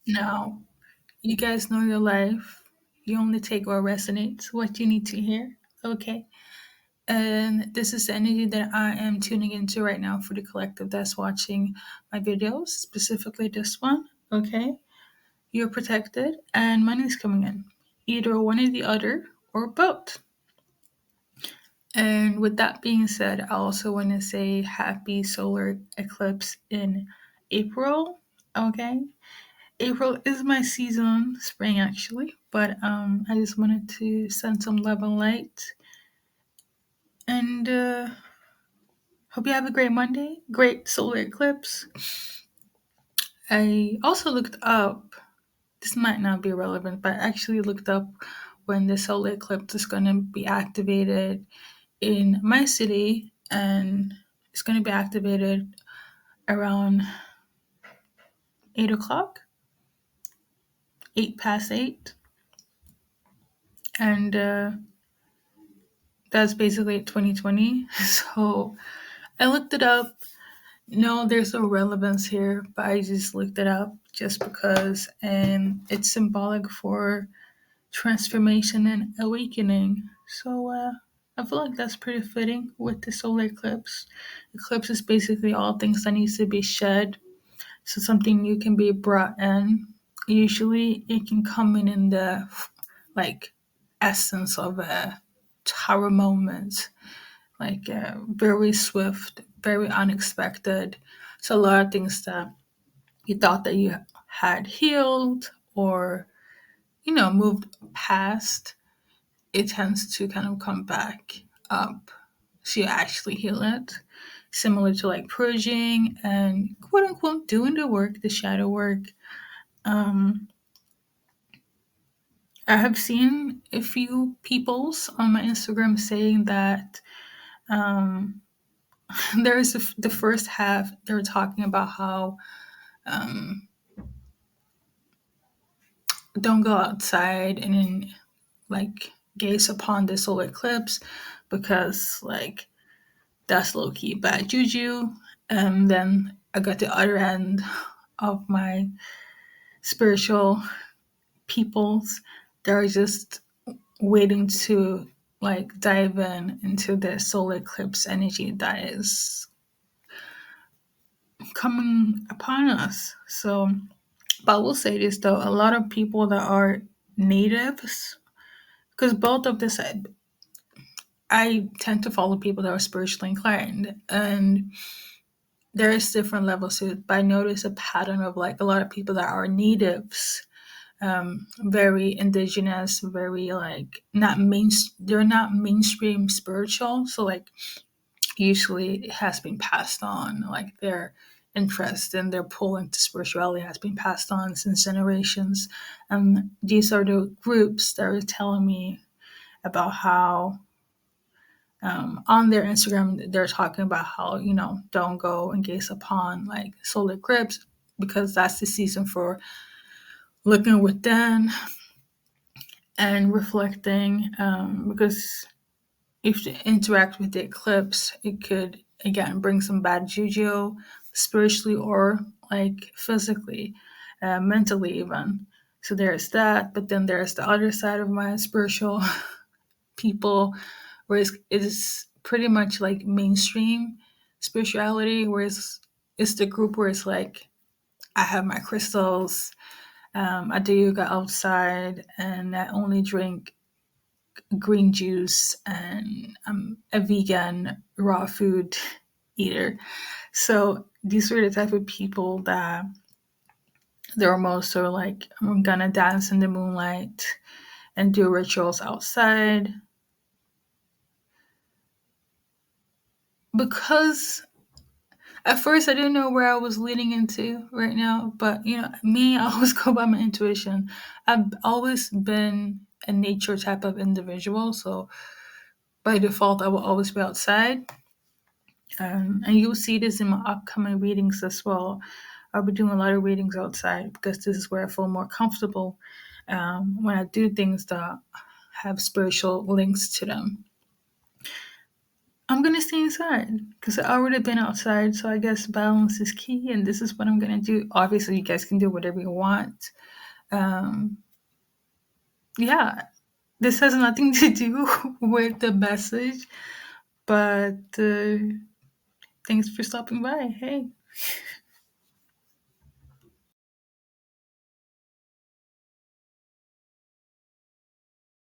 Now, you guys know your life. You only take what resonates, what you need to hear. Okay. And this is the energy that I am tuning into right now for the collective that's watching my videos, specifically this one. Okay. You're protected and money's coming in. Either one or the other or both. And with that being said, I also want to say happy solar eclipse in April. Okay. April is my season, spring actually, but I just wanted to send some love and light. And hope you have a great Monday, great solar eclipse. I also looked up, this might not be relevant, but I actually looked up when the solar eclipse is going to be activated in my city, and it's going to be activated around 8 o'clock, 8 past 8. And that's basically 2020. So I looked it up. No, there's no relevance here, but I just looked it up just because, and it's symbolic for transformation and awakening. So I feel like that's pretty fitting with the solar eclipse. Eclipse is basically all things that needs to be shed, so something new can be brought in. Usually, it can come in the like essence of a tower moment, like very swift, very unexpected. So a lot of things that you thought that you had healed or moved past, it tends to kind of come back up. So you actually heal it, similar to like purging and quote unquote doing the work, the shadow work. Um, I have seen a few peoples on my Instagram saying that um, there's the first half, they were talking about how um, don't go outside and then like gaze upon the solar eclipse because like that's low key bad juju. And then I got the other end of my spiritual peoples. They're just waiting to like dive in into the solar eclipse energy that is coming upon us. So, but I will say this though, a lot of people that are natives, because both of this, I tend to follow people that are spiritually inclined, and there's different levels to it. But I notice a pattern of like a lot of people that are natives, very indigenous, very like not main. They're not mainstream spiritual, so like usually it has been passed on, like their interest and their pull into spirituality has been passed on since generations. And these are the groups that are telling me about how on their Instagram they're talking about how don't go and gaze upon like solar eclipse because that's the season for looking within and reflecting, because if you interact with the eclipse, it could again bring some bad juju, spiritually or like physically, mentally even. So there's that, but then there's the other side of my spiritual people, where it's pretty much like mainstream spirituality, whereas it's the group where it's like I have my crystals, I do yoga outside, and I only drink green juice, and I'm a vegan raw food eater. So these were the type of people that they're most so like I'm gonna dance in the moonlight and do rituals outside because at first I didn't know where I was leading into right now, but me, I always go by my intuition. I've always been a nature type of individual, so by default I will always be outside. And you'll see this in my upcoming readings as well. I'll be doing a lot of readings outside because this is where I feel more comfortable when I do things that have spiritual links to them. I'm gonna stay inside because I already been outside. So I guess balance is key, and this is what I'm gonna do. Obviously, you guys can do whatever you want. Um, yeah, this has nothing to do with the message, but thanks for stopping by. Hey.